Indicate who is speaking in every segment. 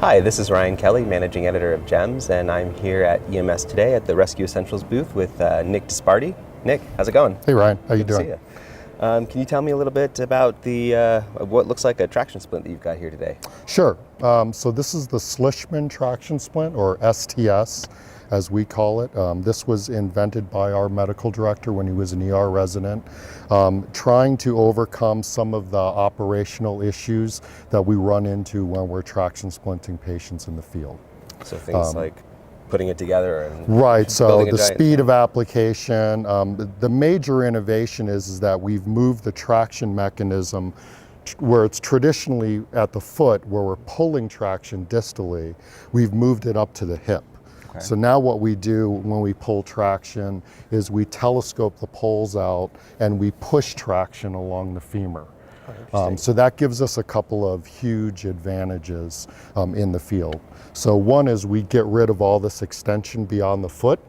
Speaker 1: Hi, this is Ryan Kelly, Managing Editor of GEMS, and I'm here at EMS today at the Rescue Essentials booth with Nick Disparty. Nick, how's it going?
Speaker 2: Hey Ryan, how you
Speaker 1: Good to
Speaker 2: doing?
Speaker 1: see you. Can you tell me a little bit about the what looks like a traction splint that you've got here today?
Speaker 2: Sure. So this is the Slishman traction splint, or STS as we call it. This was invented by our medical director when he was an ER resident, trying to overcome some of the operational issues that we run into when we're traction splinting patients in the field.
Speaker 1: So things like putting it together and
Speaker 2: right, so
Speaker 1: building a
Speaker 2: the
Speaker 1: giant
Speaker 2: speed of application. The major innovation is that we've moved the traction mechanism where it's traditionally at the foot where we're pulling traction distally, we've moved it up to the hip. Okay. So now what we do when we pull traction is we telescope the poles out and we push traction along the femur. So that gives us a couple of huge advantages in the field. So one is we get rid of all this extension beyond the foot.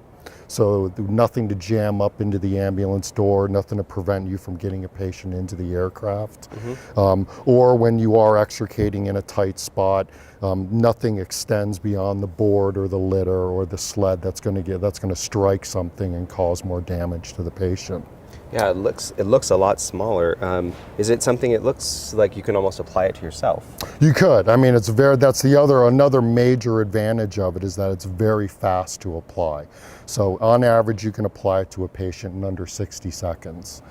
Speaker 2: So nothing to jam up into the ambulance door, nothing to prevent you from getting a patient into the aircraft. Or when you are extricating in a tight spot, nothing extends beyond the board or the litter or the sled that's going to strike something and cause more damage to the patient.
Speaker 1: Yeah, it looks a lot smaller. Is it something it looks like you can almost apply it to yourself?
Speaker 2: You could. I mean, that's another major advantage of it is that it's very fast to apply. So on average, you can apply it to a patient in under 60 seconds.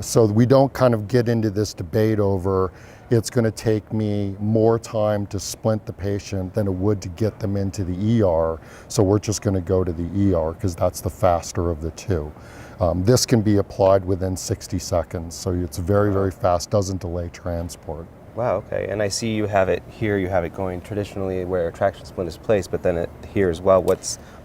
Speaker 2: So we don't kind of get into this debate over it's going to take me more time to splint the patient than it would to get them into the ER. So we're just going to go to the ER because that's the faster of the two. This can be applied within 60 seconds, so it's very, very fast, doesn't delay transport.
Speaker 1: Wow, okay. And I see you have it here, you have it going traditionally where a traction splint is placed, but then here as well. What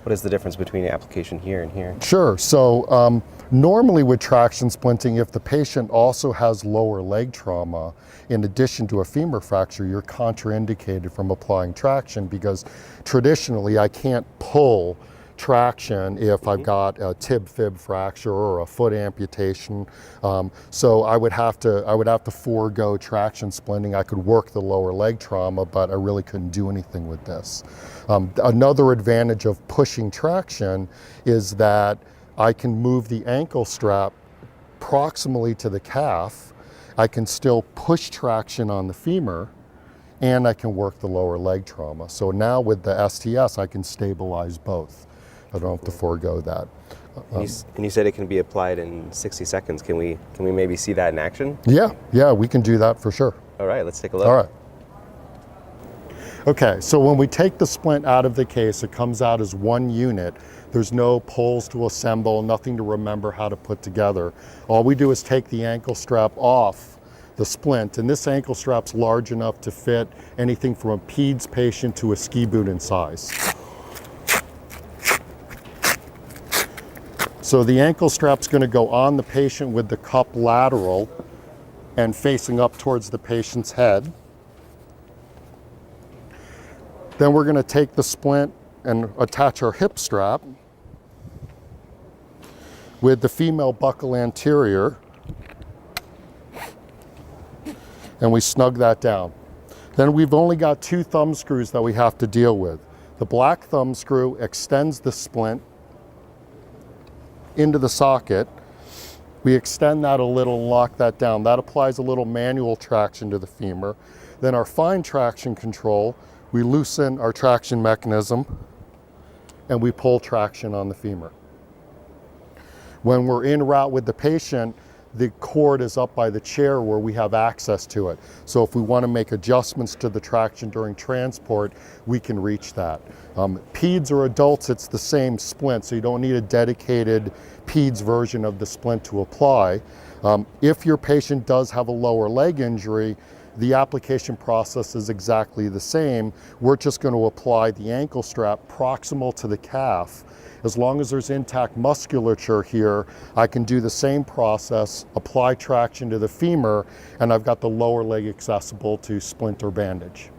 Speaker 1: is the difference between the application here and here?
Speaker 2: Sure. So normally with traction splinting, if the patient also has lower leg trauma, in addition to a femur fracture, you're contraindicated from applying traction because traditionally I can't pull traction if I've got a tib-fib fracture or a foot amputation. So I would have to forego traction splinting. I could work the lower leg trauma, but I really couldn't do anything with this. Another advantage of pushing traction is that I can move the ankle strap proximally to the calf. I can still push traction on the femur, and I can work the lower leg trauma. So now with the STS, I can stabilize both. I don't have to forego that.
Speaker 1: And you said it can be applied in 60 seconds. Can we maybe see that in action?
Speaker 2: Yeah, we can do that for sure.
Speaker 1: All right, let's take a look.
Speaker 2: All right. Okay, so when we take the splint out of the case, it comes out as one unit. There's no poles to assemble, nothing to remember how to put together. All we do is take the ankle strap off the splint, and this ankle strap's large enough to fit anything from a peds patient to a ski boot in size. So the ankle strap's going to go on the patient with the cup lateral and facing up towards the patient's head. Then we're going to take the splint and attach our hip strap with the female buccal anterior, and we snug that down. Then we've only got two thumb screws that we have to deal with. The black thumb screw extends the splint into the socket. We extend that a little and lock that down. That applies a little manual traction to the femur. Then our fine traction control, we loosen our traction mechanism and we pull traction on the femur. When we're en route with the patient, the cord is up by the chair where we have access to it. So if we want to make adjustments to the traction during transport, we can reach that. Peds or adults, it's the same splint, so you don't need a dedicated Peds version of the splint to apply. If your patient does have a lower leg injury, the application process is exactly the same. We're just going to apply the ankle strap proximal to the calf. As long as there's intact musculature here, I can do the same process, apply traction to the femur, and I've got the lower leg accessible to splint or bandage.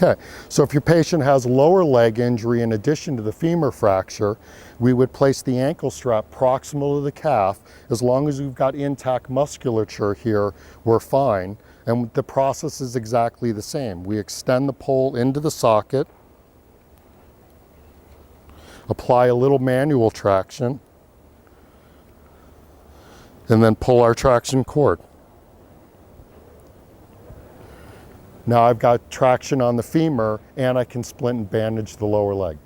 Speaker 2: Okay, so if your patient has lower leg injury in addition to the femur fracture, we would place the ankle strap proximal to the calf. As long as we've got intact musculature here, we're fine. And the process is exactly the same. We extend the pole into the socket, apply a little manual traction, and then pull our traction cord. Now I've got traction on the femur, and I can splint and bandage the lower leg.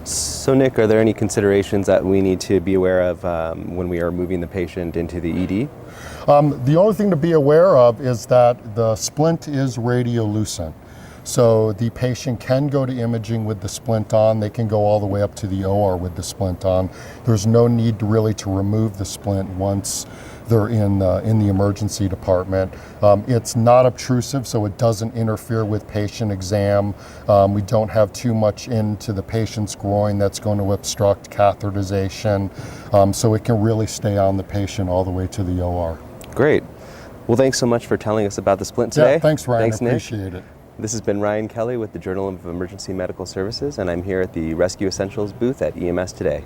Speaker 1: So Nick, are there any considerations that we need to be aware of when we are moving the patient into the ED?
Speaker 2: The only thing to be aware of is that the splint is radiolucent. So the patient can go to imaging with the splint on. They can go all the way up to the OR with the splint on. There's no need really to remove the splint once they're in the emergency department. It's not obtrusive, so it doesn't interfere with patient exam. We don't have too much into the patient's groin that's going to obstruct catheterization. So it can really stay on the patient all the way to the OR.
Speaker 1: Great. Well, thanks so much for telling us about the splint today.
Speaker 2: Yeah, thanks, Ryan.
Speaker 1: Thanks,
Speaker 2: I appreciate it.
Speaker 1: This has been Ryan Kelly with the Journal of Emergency Medical Services, and I'm here at the Rescue Essentials booth at EMS Today.